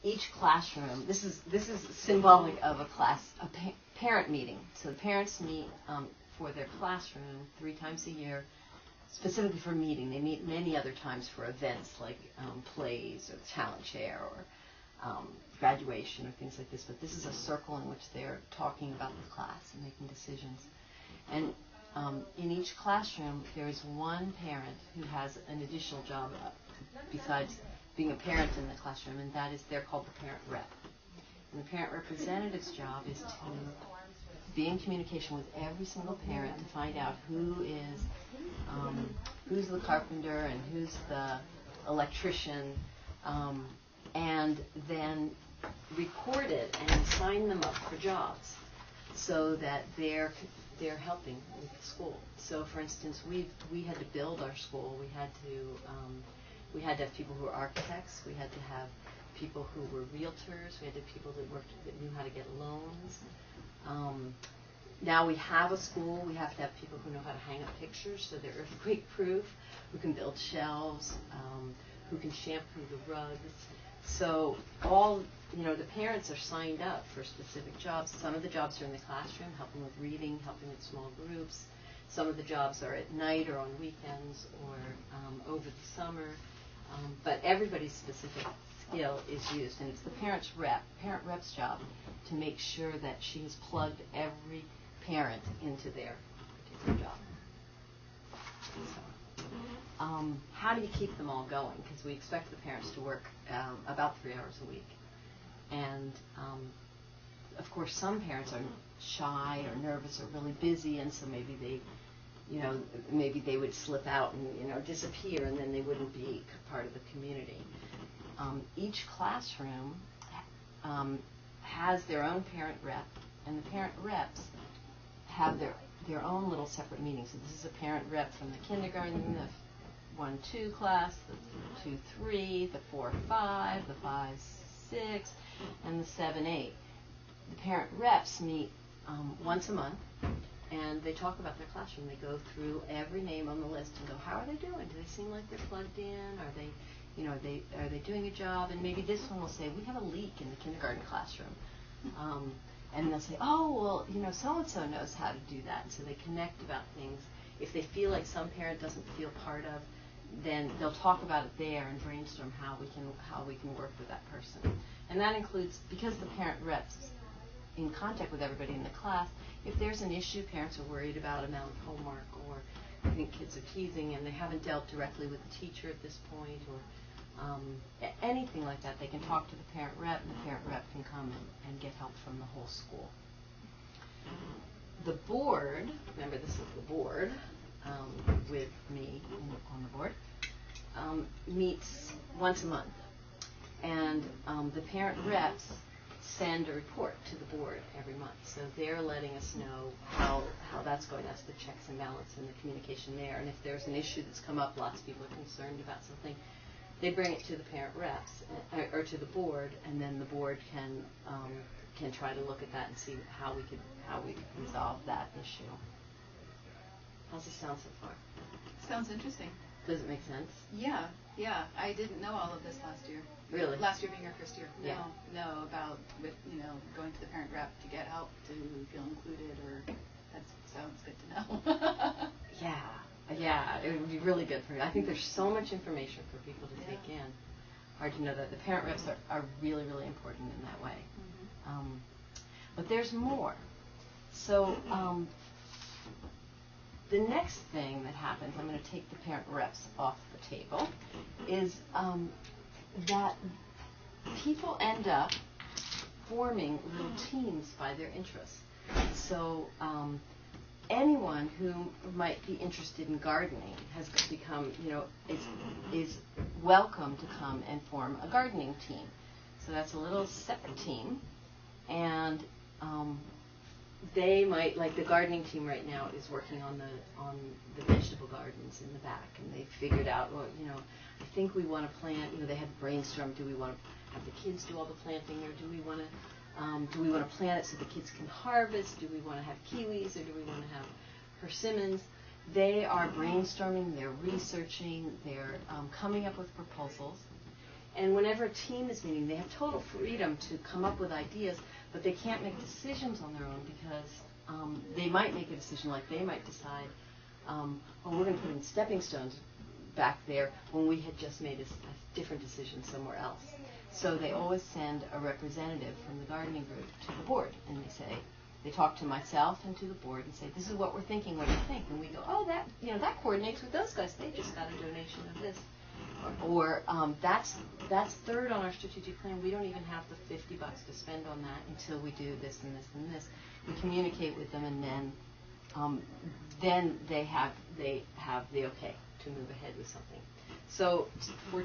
each classroom, this is symbolic of a parent meeting. So the parents meet for their classroom 3 times a year, specifically for meeting. They meet many other times for events like plays or talent share or graduation or things like this. But this is a circle in which they're talking about the class and making decisions. And in each classroom, there is one parent who has an additional job besides being a parent in the classroom, and that is they're called the parent rep. And the parent representative's job is to be in communication with every single parent to find out who's the carpenter and who's the electrician, and then record it and sign them up for jobs so that they're helping with the school. So, for instance, we had to build our school. We had to have people who were architects. We had to have people who were realtors. We had to have people that knew how to get loans. Now we have a school. We have to have people who know how to hang up pictures so they're earthquake-proof, who can build shelves, who can shampoo the rugs. So the parents are signed up for specific jobs. Some of the jobs are in the classroom, helping with reading, helping with small groups. Some of the jobs are at night or on weekends or over the summer. But everybody's specific skill is used, and it's the parent rep's job to make sure that she has plugged every parent into their particular job. So, how do you keep them all going? Because we expect the parents to work about 3 hours a week. And, of course, some parents are shy or nervous or really busy, and so maybe they would slip out and, disappear, and then they wouldn't be part of the community. Each classroom has their own parent rep, and the parent reps have their own little separate meetings. So this is a parent rep from the kindergarten, the 1-2 class, the 2-3, the 4-5, the 5-6, and the 7-8. The parent reps meet once a month, and they talk about their classroom. They go through every name on the list and go, how are they doing? Do they seem like they're plugged in? Are they doing a job? And maybe this one will say, we have a leak in the kindergarten classroom. And they'll say, oh, well, so-and-so knows how to do that. And so they connect about things. If they feel like some parent doesn't feel part of, then they'll talk about it there and brainstorm how we can work with that person. And that includes, because the parent rep's in contact with everybody in the class, if there's an issue, parents are worried about amount of homework, or I think kids are teasing and they haven't dealt directly with the teacher at this point, or anything like that, they can talk to the parent rep, and the parent rep can come and get help from the whole school. The board, remember this is the board, with me on the board, meets once a month. And the parent reps send a report to the board every month. So they're letting us know how that's going. That's the checks and balance and the communication there. And if there's an issue that's come up, lots of people are concerned about something, they bring it to the parent reps or to the board, and then the board can try to look at that and see how we could resolve that issue. How's it sound so far? Sounds interesting. Does it make sense? Yeah. I didn't know all of this last year. Really? Last year being our first year. Yeah. No, about going to the parent rep to get help, to feel included, or that sounds good to know. Yeah, it would be really good for me. I think there's so much information for people to take in. Hard to know that the parent reps are really, really important in that way. Mm-hmm. But there's more. So the next thing that happens, I'm going to take the parent reps off the table, is that people end up forming little teams by their interests. So anyone who might be interested in gardening has become, is welcome to come and form a gardening team. So that's a little separate team, and they might, like the gardening team right now is working on the vegetable gardens in the back, and they figured out, well, I think we want to plant. They had brainstormed. Do we want to have the kids do all the planting, or do we want to plant it so the kids can harvest? Do we want to have kiwis, or do we want to have persimmons? They are brainstorming. They're researching. They're coming up with proposals, And whenever a team is meeting, they have total freedom to come up with ideas, but they can't make decisions on their own because they might make a decision, like they might decide, oh, we're going to put in stepping stones back there when we had just made a different decision somewhere else. So they always send a representative from the gardening group to the board, and they talk to myself and to the board and say, this is what we're thinking, what do you think? And we go, oh, that coordinates with those guys. They just got a donation of this. Or that's third on our strategic plan. We don't even have the $50 to spend on that until we do this and this and this. We communicate with them, and then they have the okay to move ahead with something. So for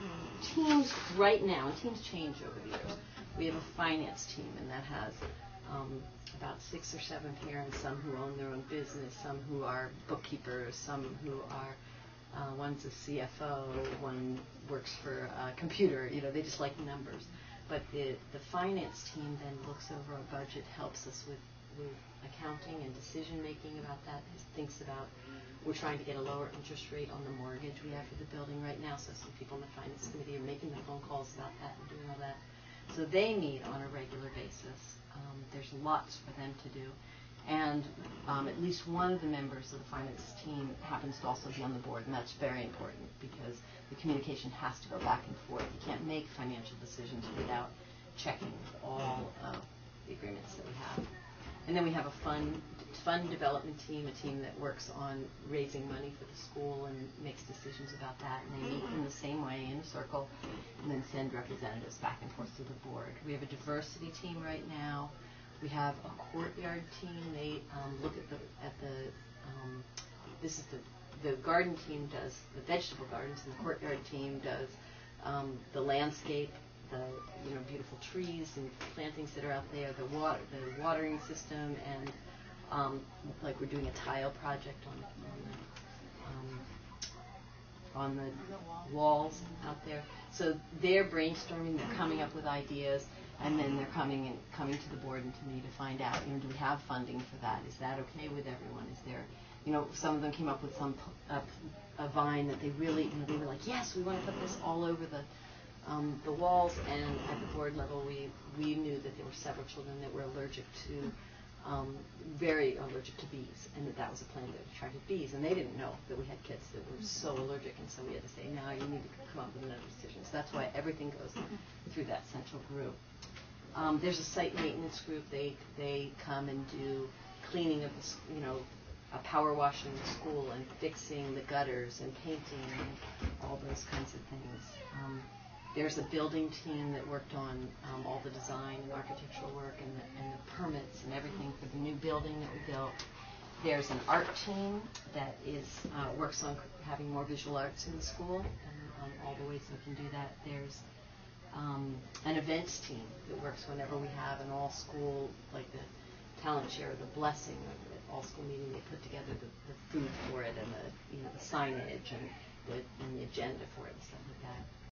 teams right now, and teams change over the years, we have a finance team, and that has about 6 or 7 parents, some who own their own business, some who are bookkeepers, some who are one's a CFO, one works for a computer. They just like numbers. But the finance team then looks over our budget, helps us with accounting and decision making about that. Thinks about, we're trying to get a lower interest rate on the mortgage we have for the building right now, so some people in the finance committee are making the phone calls about that and doing all that. So they meet on a regular basis. There's lots for them to do. And at least one of the members of the finance team happens to also be on the board, and that's very important because the communication has to go back and forth. You can't make financial decisions without checking all of the agreements that we have. And then we have a fund development team, a team that works on raising money for the school and makes decisions about that. And they meet in the same way in a circle and then send representatives back and forth to the board. We have a diversity team right now. We have a courtyard team. They look at this is the garden team does the vegetable gardens, and the courtyard team does the landscape, the beautiful trees and plantings that are out there, the watering system, and like we're doing a tile project on the walls out there. So they're brainstorming, they're coming up with ideas, and then they're coming to the board and to me to find out, do we have funding for that? Is that okay with everyone? Is there, some of them came up with a vine that they really, they were like, yes, we want to put this all over the walls. And at the board level, we knew that there were several children that were very allergic to bees, and that was a plan that attracted bees, and they didn't know that we had kids that were so allergic, and so we had to say, no, you need to come up with another decision. So that's why everything goes through that central group. There's a site maintenance group. They come and do cleaning of a power wash in the school and fixing the gutters and painting and all those kinds of things. There's a building team that worked on all the design and architectural work and the permits and everything for the new building that we built. There's an art team that works on having more visual arts in the school and all the ways we can do that. There's an events team that works whenever we have an all-school, like the talent share, the blessing, the all-school meeting. They put together the food for it and the signage and the agenda for it and stuff like that.